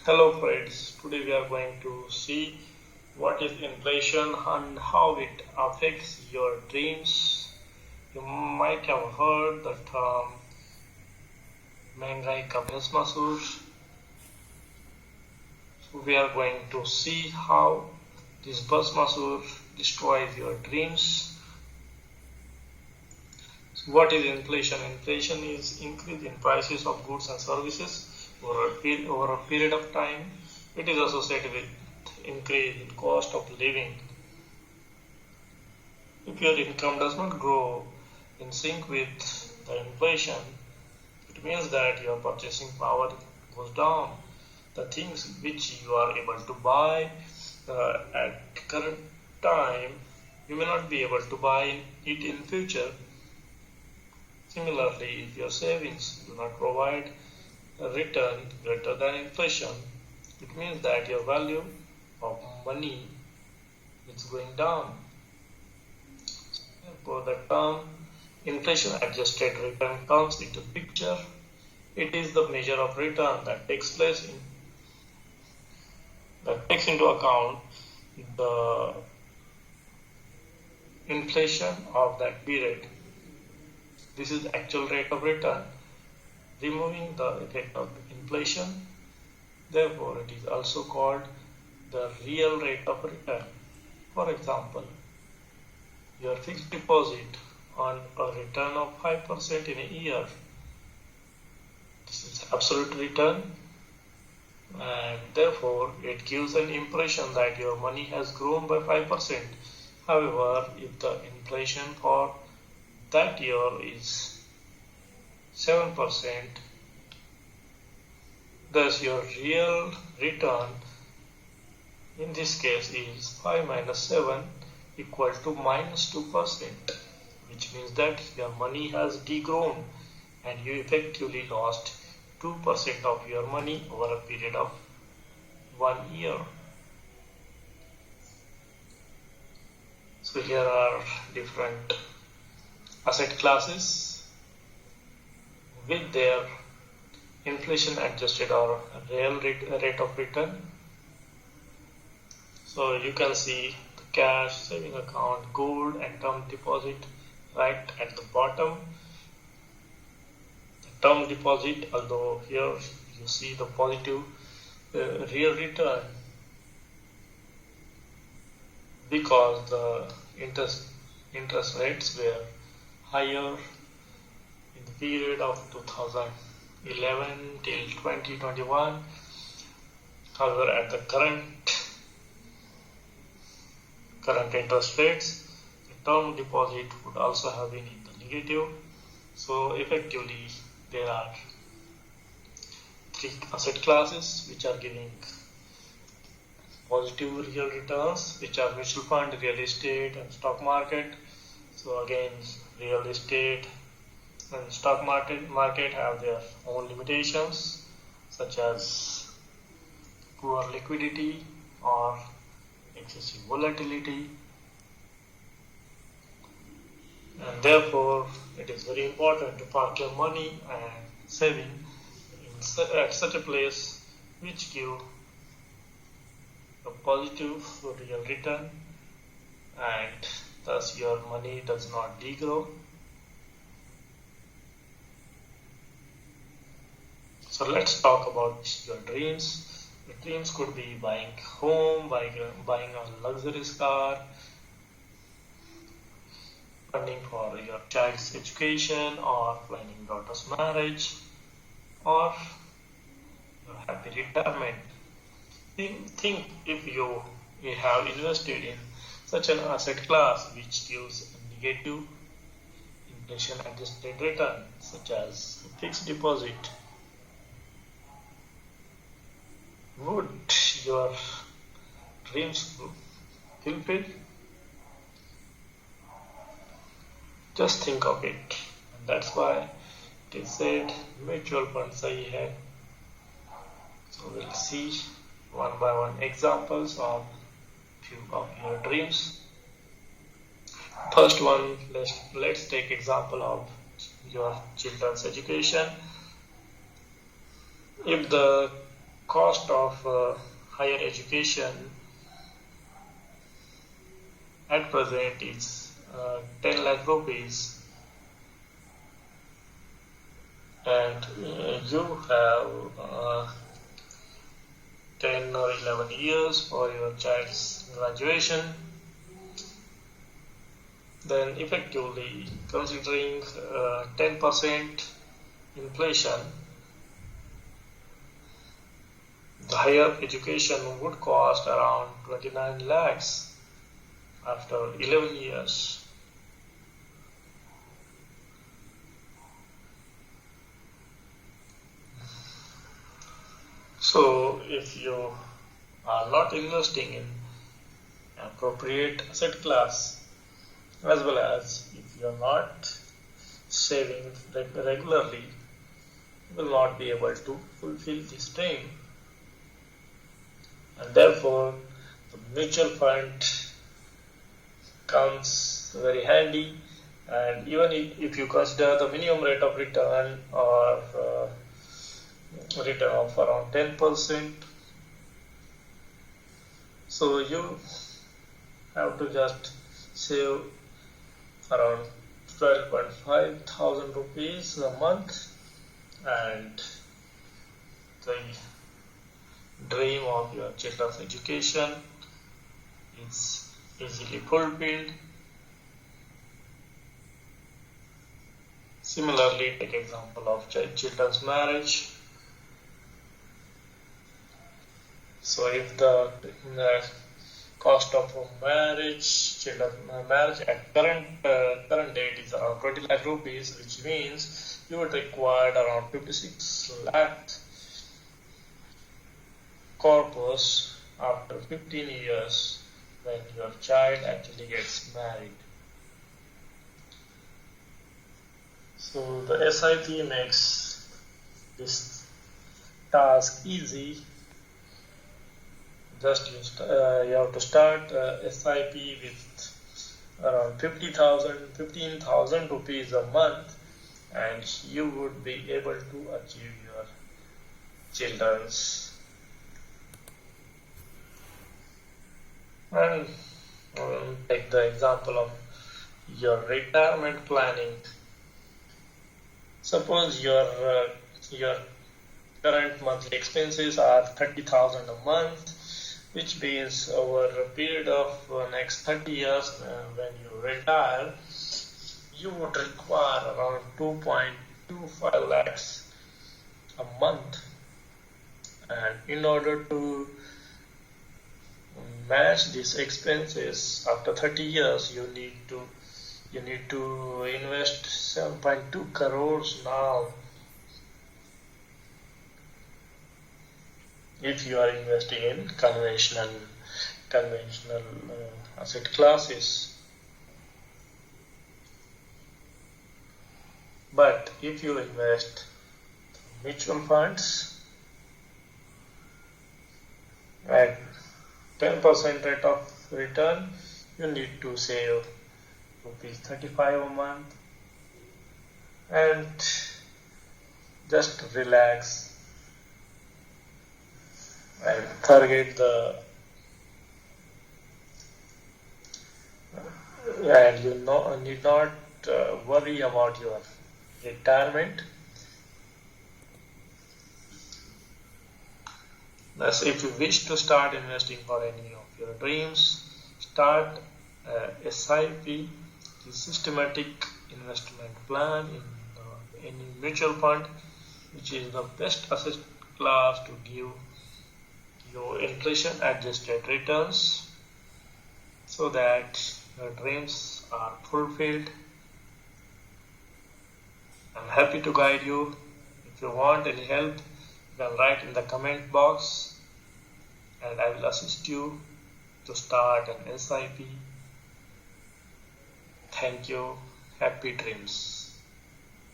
Hello friends, today we are going to see what is inflation and how it affects your dreams. You might have heard the term महंगाई का Bhasmasur. So we are going to see how this Bhasmasur destroys your dreams. So what is inflation? Inflation is increase in prices of goods and services over a period of time. It is associated with increase in cost of living. If your income does not grow in sync with the inflation, it means that your purchasing power goes down. The things which you are able to buy at current time, you may not be able to buy it in future. Similarly, if your savings do not provide a return greater than inflation, it means that your value of money is going down. Therefore, the term inflation adjusted return comes into picture. It is the measure of return that takes into account the inflation of that period. This is the actual rate of return, removing the effect of inflation. Therefore, it is also called the real rate of return. For example, your fixed deposit on a return of 5% in a year. This is absolute return, and therefore it gives an impression that your money has grown by 5%. However, if the inflation for that year is 7%, thus your real return in this case is 5 minus 7 equal to minus 2%, which means that your money has degrown and you effectively lost 2% of your money over a period of 1 year. So here are different asset classes with their inflation adjusted or real rate of return. So you can see the cash, saving account, gold and term deposit right at the bottom. The term deposit, although here you see the positive real return because the interest rates were higher in the period of 2011 till 2021. However, at the current interest rates, the term deposit would also have been in the negative. So effectively, there are three asset classes which are giving positive real returns, which are mutual fund, real estate and stock market. So again, real estate and stock market have their own limitations, such as poor liquidity or excessive volatility, and therefore it is very important to park your money and saving at such a place which give a positive real return, and thus your money does not degrow. So let's talk about your dreams. Your dreams could be buying a home, buying a luxurious car, funding for your child's education, or planning daughter's marriage, or your happy retirement. Think if you have invested in such an asset class which gives a negative inflation adjusted return, such as fixed deposit, would your dreams fulfill? Just think of it. And that's why it is said mutual fund sahi hai. So we'll see one by one examples of few of your dreams. First one, let's take example of your children's education. If the cost of higher education at present is 10 lakh rupees, and you have 10 or 11 years for your child's graduation, then effectively considering 10% inflation, the higher education would cost around 29 lakhs after 11 years. So if you are not investing in appropriate asset class, as well as if you are not saving regularly, you will not be able to fulfill this dream. And therefore, the mutual fund comes very handy. And even if you consider the minimum rate of return or return of around 10%, so you have to just save around 12.5 thousand rupees a month, and the dream of your children's education is easily fulfilled. Similarly, take example of children's marriage. So if the cost of a children's marriage at current date is around 20 lakh rupees, which means you would require around 56 lakh corpus after 15 years when your child actually gets married. So the SIP makes this task easy. Just you have to start SIP with around 15,000 rupees a month, and you would be able to achieve your children's. And take the example of your retirement planning. Suppose your current monthly expenses are 30,000 a month, which means over a period of next 30 years when you retire, you would require around 2.25 lakhs a month. And in order to match these expenses after 30 years, you need to invest 7.2 crores now. If you are investing in conventional asset classes. But if you invest mutual funds at 10% rate of return, you need to save rupees 35 a month and just relax and target and you need not worry about your retirement. Thus, if you wish to start investing for any of your dreams, start SIP, the systematic investment plan in any mutual fund, which is the best asset class to give your inflation adjusted returns so that your dreams are fulfilled. I'm happy to guide you. If you want any help, you can write in the comment box and I will assist you to start an SIP. Thank you. Happy dreams.